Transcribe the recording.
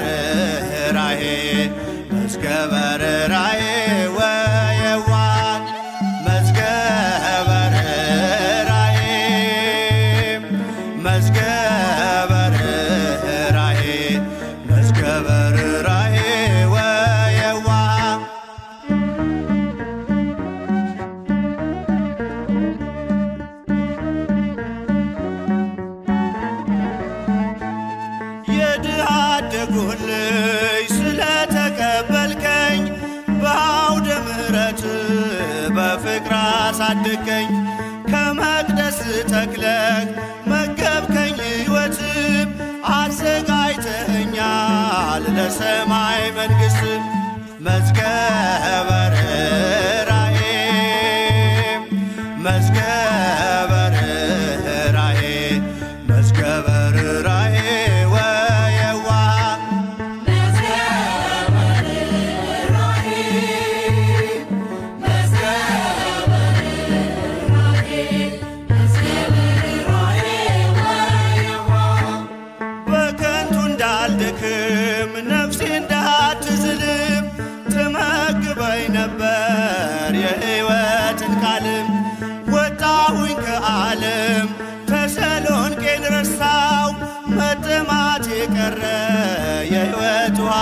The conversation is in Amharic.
ርኅራኄ መዝገበ ርኅራኄ ወየዋህ መዝገበ ርኅራኄ መዝገበ ርኅራኄ መዝገበ ርኅራኄ ወየዋህ የድሃ አደጉን ልጅ ስለተቀበልከኝ በአውደ ምሕረት በፍቅር አሳደገኝ። ከመቅደስ ተክለህ መገብከኝ ሕይወትም አዘጋጅተኸኛል ለሰማይ መንግሥት መዝገበ ርኅራኄ መዝገበ ርኅራኄ መዝገበ ርኅራኄ ወየዋህ በከንቱ እንዳልደክም ነፍሴ እንዳትዝልም ትመግበኝ ነበር የሕይወትን ቃልም። ወጣሁኝ ከዓለም ተሰሎንቄን ረሳው መጠማት የቀረ የሕይወት ውሃ